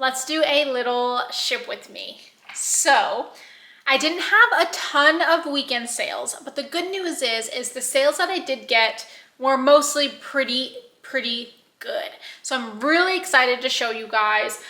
Let's do a little ship with me. So I didn't have a ton of weekend sales, but the good news is the sales that I did get were mostly pretty good. So I'm really excited to show you guys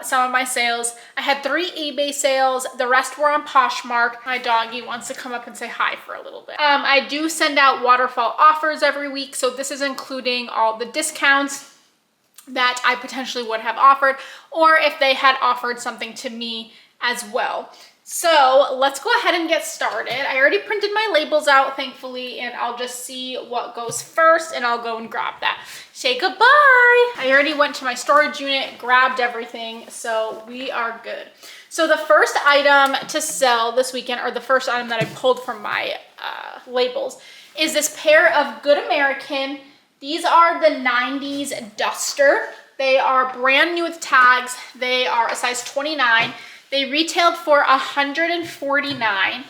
some of my sales. I had 3 eBay sales. The rest were on Poshmark. My doggy wants to come up and say hi for a little bit. I do send out waterfall offers every week. So this is including all the discounts that I potentially would have offered, or if they had offered something to me as well. So let's go ahead and get started. I already printed my labels out, thankfully, and I'll just see what goes first and I'll go and grab that. Say goodbye. I already went to my storage unit, grabbed everything, so we are good. So the first item to sell this weekend, or the first item that I pulled from my labels, is this pair of Good American. These are the 90s Duster. They are brand new with tags. They are a size 29. They retailed for $149, and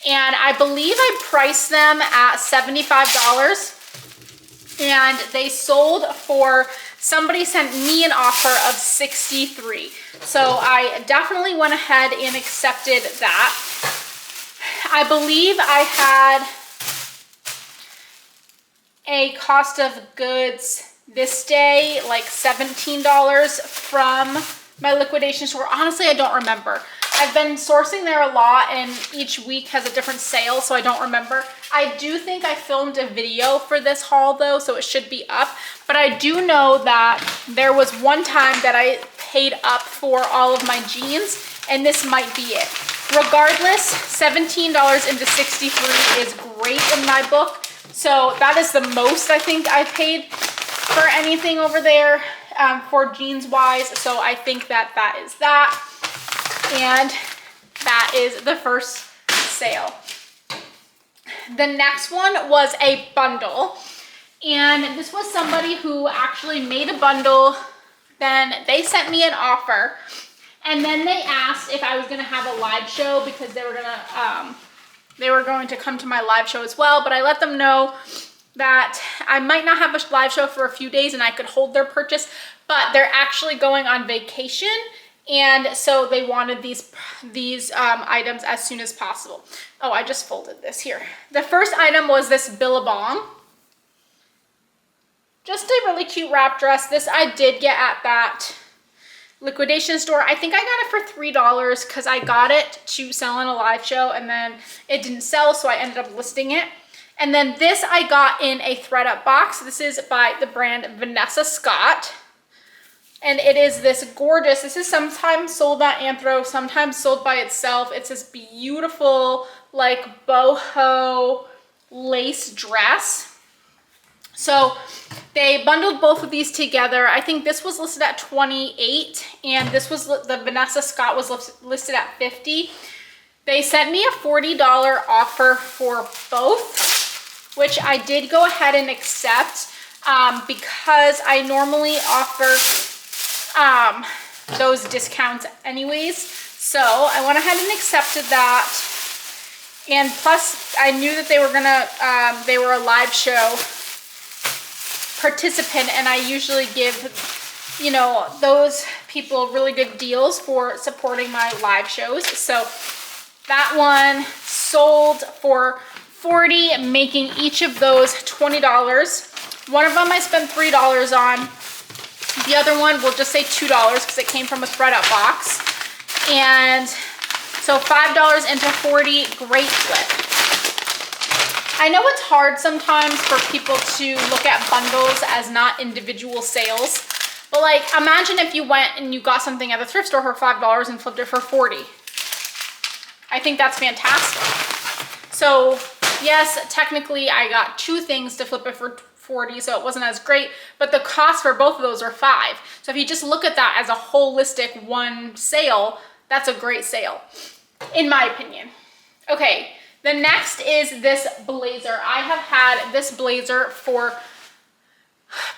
I believe I priced them at $75, and they sold for, somebody sent me an offer of $63. So I definitely went ahead and accepted that. I believe I had a cost of goods this day, like $17 from my liquidation store. Honestly, I don't remember. I've been sourcing there a lot and each week has a different sale, so I don't remember. I do think I filmed a video for this haul though, so it should be up. But I do know that there was one time that I paid up for all of my jeans, and this might be it. Regardless, $17 into $63 is great in my book. So that is the most I think I paid for anything over there for jeans wise. So I think that that is that. And that is the first sale. The next one was a bundle. And this was somebody who actually made a bundle. Then they sent me an offer. And then they asked if I was going to have a live show because they were going to come to my live show as well, but I let them know that I might not have a live show for a few days and I could hold their purchase, but they're actually going on vacation, and so they wanted these items as soon as possible. Oh, I just folded this here. The first item was this Billabong. Just a really cute wrap dress. This I did get at that liquidation store. I think I got it for $3 because I got it to sell in a live show and then it didn't sell, so I ended up listing it. And then this I got in a thread up box. This is by the brand Vanessa Scott. And it is this gorgeous, this is sometimes sold on Anthro, sometimes sold by itself. It's this beautiful like boho lace dress. So they bundled both of these together. I think this was listed at $28 and this was, the Vanessa Scott was listed at $50. They sent me a $40 offer for both, which I did go ahead and accept because I normally offer those discounts anyways. So I went ahead and accepted that. And plus I knew that they were they were a live show participant, and I usually give, you know, those people really good deals for supporting my live shows. So that one sold for $40, making each of those $20. One of them I spent $3 on. The other one will just say $2 because it came from a thread up box. And so $5 into $40, great flip. I know it's hard sometimes for people to look at bundles as not individual sales, but like imagine if you went and you got something at the thrift store for $5 and flipped it for $40. I think that's fantastic. So yes, technically I got 2 things to flip it for $40, so it wasn't as great, but the cost for both of those are $5. So if you just look at that as a holistic one sale, that's a great sale, in my opinion. Okay. The next is this blazer. I have had this blazer for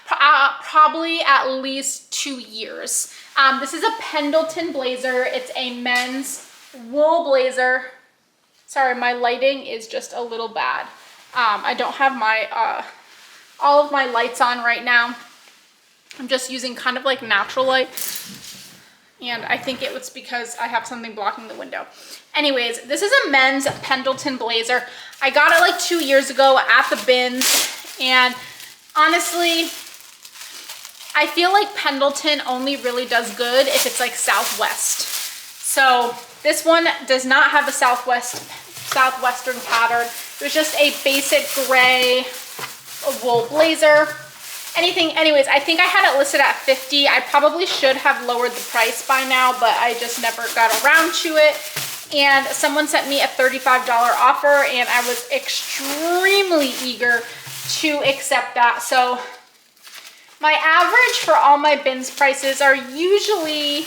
probably at least 2 years. This is a Pendleton blazer. It's a men's wool blazer. Sorry, my lighting is just a little bad. I don't have my all of my lights on right now. I'm just using kind of like natural light. And I think it was because I have something blocking the window. Anyways, this is a men's Pendleton blazer. I got it like 2 years ago at the bins. And honestly, I feel like Pendleton only really does good if it's like Southwest. So this one does not have a Southwestern pattern. It was just a basic gray wool blazer. Anyways, I think I had it listed at $50. I probably should have lowered the price by now, but I just never got around to it. And someone sent me a $35 offer, and I was extremely eager to accept that. So my average for all my bins prices are usually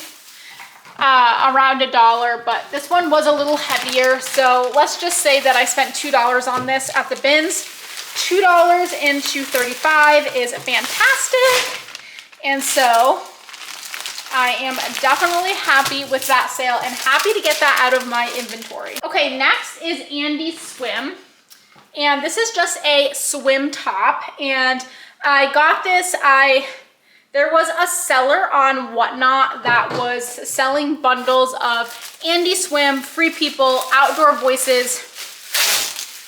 around $1, but this one was a little heavier. So let's just say that I spent $2 on this at the bins. $2 into 35 is fantastic. And so I am definitely happy with that sale and happy to get that out of my inventory. Okay, next is Andy Swim. And this is just a swim top. And I got this, there was a seller on Whatnot that was selling bundles of Andy Swim, Free People, Outdoor Voices.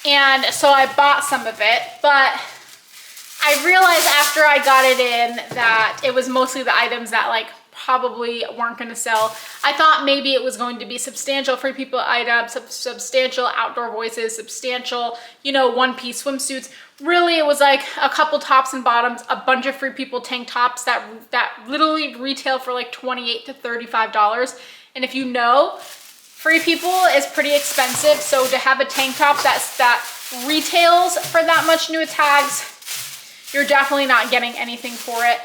And so I bought some of it, but I realized after I got it in that it was mostly the items that like probably weren't going to sell. I thought maybe it was going to be substantial Free People items, substantial Outdoor Voices, substantial, you know, one-piece swimsuits. Really, it was like a couple tops and bottoms, a bunch of Free People tank tops that literally retail for like $28 to $35. And if you know, Free People is pretty expensive, so to have a tank top that retails for that much new tags, you're definitely not getting anything for it.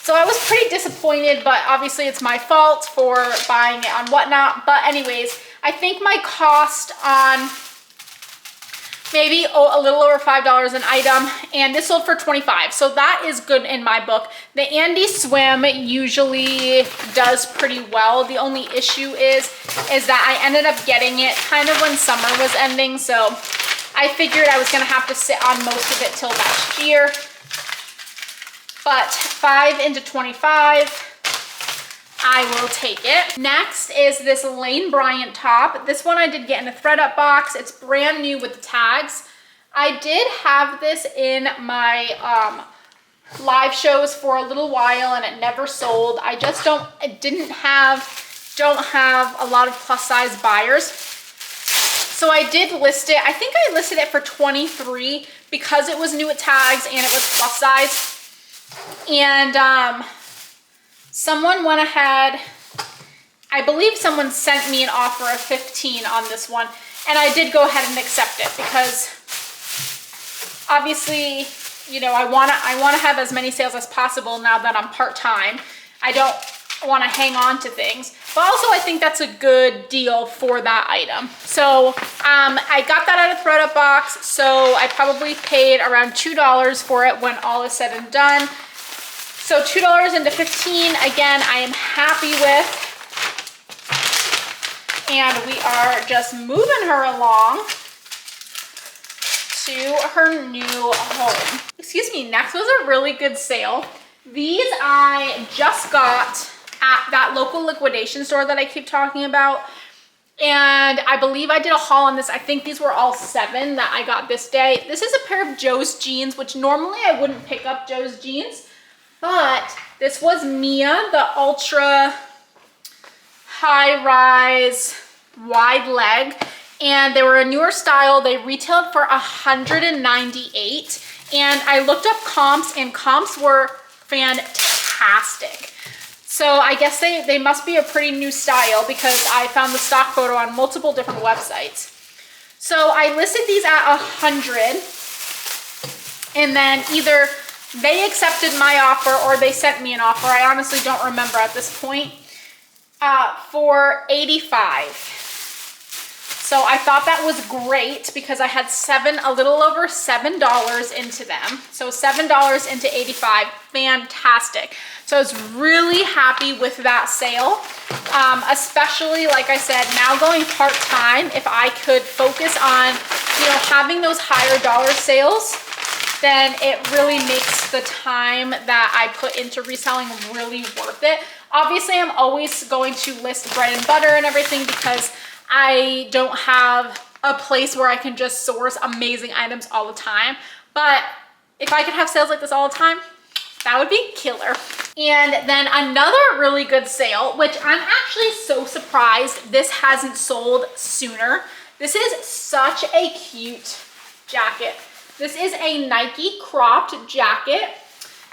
So I was pretty disappointed, but obviously it's my fault for buying it on Whatnot. But anyways, I think my cost on maybe a little over $5 an item, and this sold for $25. So that is good in my book. The Andy Swim usually does pretty well. The only issue is that I ended up getting it kind of when summer was ending. So I figured I was gonna have to sit on most of it till next year. But 5 into 25, I will take it. Next is this Lane Bryant top. This one I did get in a ThredUp box. It's brand new with the tags. I did have this in my live shows for a little while and it never sold. I just don't have a lot of plus size buyers. So I did list it. I think I listed it for $23 because it was new with tags and it was plus size. And someone went ahead, I believe someone sent me an offer of $15 on this one, and I did go ahead and accept it because obviously, you know, I wanna have as many sales as possible now that I'm part-time. I don't wanna hang on to things, but also I think that's a good deal for that item. So I got that out of ThredUp box, so I probably paid around $2 for it when all is said and done. So $2 into 15, again, I am happy with. And we are just moving her along to her new home. Excuse me, next was a really good sale. These I just got at that local liquidation store that I keep talking about. And I believe I did a haul on this. I think these were all 7 that I got this day. This is a pair of Joe's jeans, which normally I wouldn't pick up Joe's jeans. But this was Mia, the ultra high rise wide leg, and they were a newer style. They retailed for $198, and I looked up comps, and comps were fantastic. So I guess they must be a pretty new style because I found the stock photo on multiple different websites. So I listed these at 100, and then either they accepted my offer or they sent me an offer. I honestly don't remember at this point. For $85. So I thought that was great because I had a little over $7 into them. So $7 into 85, fantastic. So I was really happy with that sale. Especially, like I said, now going part-time, if I could focus on, you know, having those higher dollar sales, then it really makes the time that I put into reselling really worth it. Obviously, I'm always going to list bread and butter and everything because I don't have a place where I can just source amazing items all the time. But if I could have sales like this all the time, that would be killer. And then another really good sale, which I'm actually so surprised this hasn't sold sooner. This is such a cute jacket. This is a Nike cropped jacket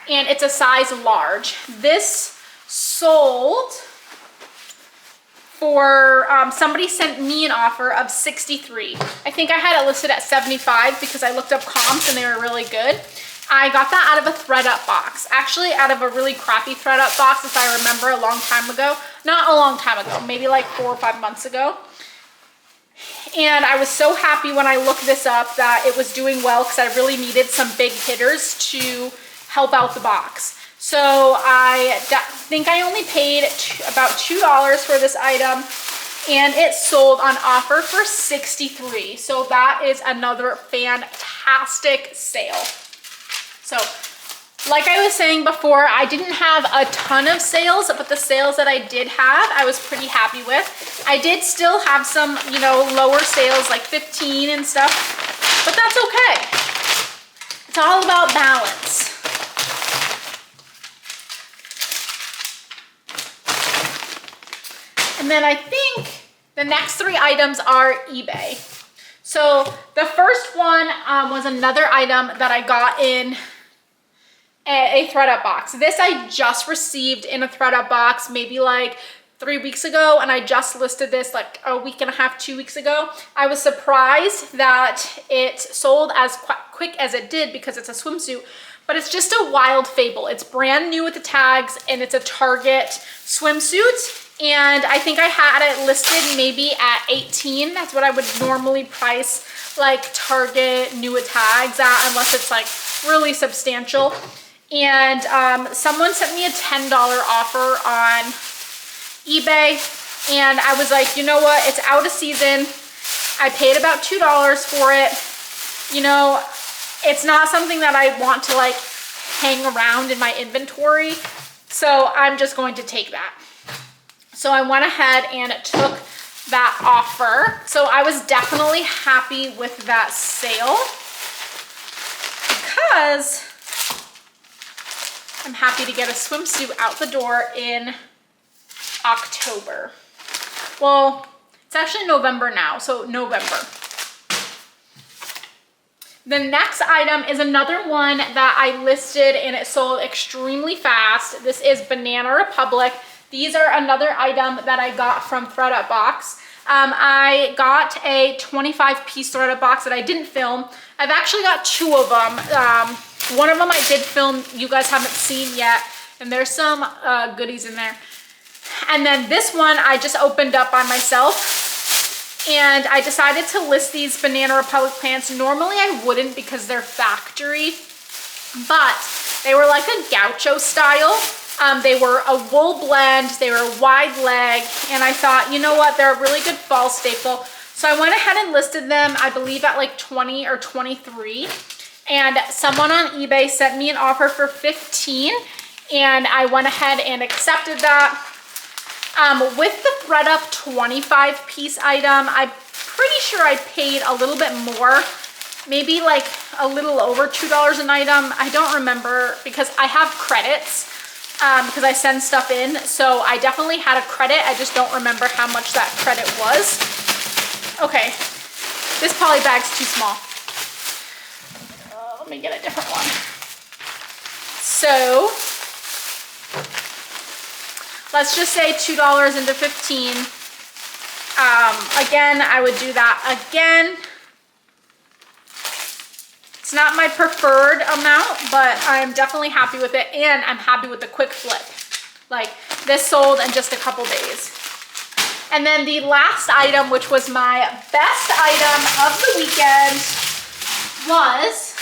and it's a size large. This sold for, somebody sent me an offer of 63. I think I had it listed at 75 because I looked up comps and they were really good. I got that out of a ThredUp box. Actually, out of a really crappy ThredUp box, if I remember, a long time ago. Not a long time ago, maybe like 4 or 5 months ago. And I was so happy when I looked this up that it was doing well because I really needed some big hitters to help out the box. So I think I only paid about $2 for this item and it sold on offer for 63. So that is another fantastic sale. So like I was saying before, I didn't have a ton of sales, but the sales that I did have, I was pretty happy with. I did still have some, you know, lower sales like 15 and stuff, but that's okay. It's all about balance. And then I think the next 3 items are eBay. So the first one was another item that I got in a ThredUp box. This I just received in a ThredUp box maybe like 3 weeks ago, and I just listed this like a week and a half, 2 weeks ago. I was surprised that it sold as quick as it did because it's a swimsuit, but it's just a wild fable. It's brand new with the tags and it's a Target swimsuit. And I think I had it listed maybe at 18. That's what I would normally price like Target new with tags at, unless it's like really substantial. And someone sent me a $10 offer on eBay. And I was like, you know what? It's out of season. I paid about $2 for it. You know, it's not something that I want to like hang around in my inventory. So I'm just going to take that. So I went ahead and took that offer. So I was definitely happy with that sale because I'm happy to get a swimsuit out the door in October. Well, it's actually November now, so November. The next item is another one that I listed and it sold extremely fast. This is Banana Republic. These are another item that I got from ThredUp box. I got a 25-piece ThredUp box that I didn't film. I've actually got 2 of them. One of them I did film, you guys haven't seen yet, and there's some goodies in there. And then this one I just opened up by myself, and I decided to list these Banana Republic pants. Normally I wouldn't because they're factory, but they were like a gaucho style. They were a wool blend, they were wide leg, and I thought, you know what, they're a really good fall staple. So I went ahead and listed them, I believe at like 20 or 23. And someone on eBay sent me an offer for 15, and I went ahead and accepted that. With the ThredUp 25-piece item, I'm pretty sure I paid a little bit more, maybe like a little over $2 an item. I don't remember because I have credits because I send stuff in. So I definitely had a credit. I just don't remember how much that credit was. Okay, this poly bag's too small. Let me get a different one. So let's just say $2 into 15. Again, I would do that again. It's not my preferred amount, but I'm definitely happy with it, and I'm happy with the quick flip. Like, this sold in just a couple days. And then the last item, which was my best item of the weekend, was,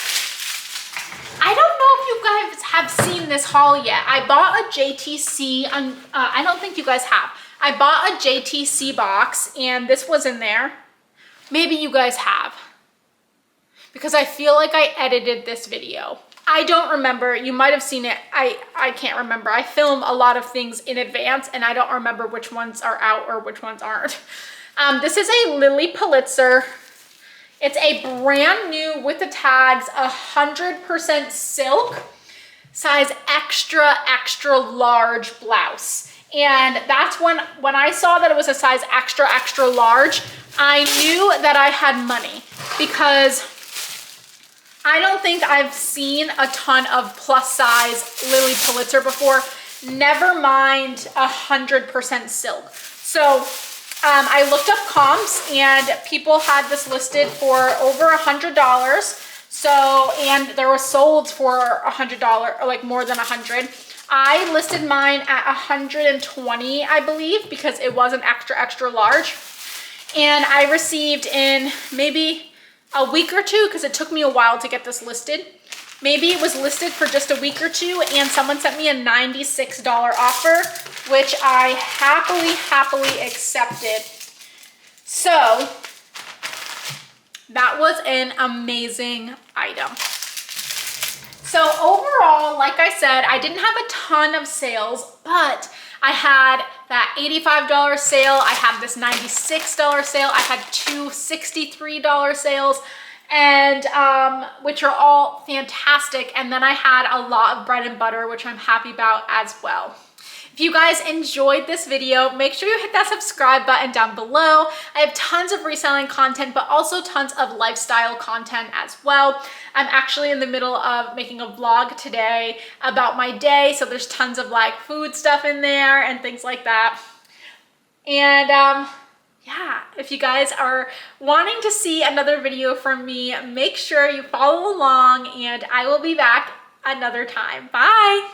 I don't know if you guys have seen this haul yet. I bought a JTC, I don't think you guys have. I bought a JTC box, and this was in there. Maybe you guys have, because I feel like I edited this video. I don't remember. You might have seen it. I can't remember. I film a lot of things in advance and I don't remember which ones are out or which ones aren't. This is a Lily Pulitzer. It's a brand new with the tags, 100% silk, size extra, extra large blouse. And that's when I saw that it was a size extra, extra large, I knew that I had money, because I don't think I've seen a ton of plus size Lily Pulitzer before, never mind 100% silk. So I looked up comps and people had this listed for over $100. So, and there was sold for $100, or like more than 100. I listed mine at 120, I believe, because it was an extra, extra large. And I received in maybe a week or two, because it took me a while to get this listed. Maybe it was listed for just a week or two, and someone sent me a $96 offer, which I happily accepted. So that was an amazing item. So overall, like I said, I didn't have a ton of sales, but I had that $85 sale. I had this $96 sale. I had two $63 sales, and which are all fantastic. And then I had a lot of bread and butter, which I'm happy about as well. If you guys enjoyed this video, make sure you hit that subscribe button down below. I have tons of reselling content, but also tons of lifestyle content as well. I'm actually in the middle of making a vlog today about my day, so there's tons of like food stuff in there and things like that. And yeah, if you guys are wanting to see another video from me, make sure you follow along, and I will be back another time. Bye.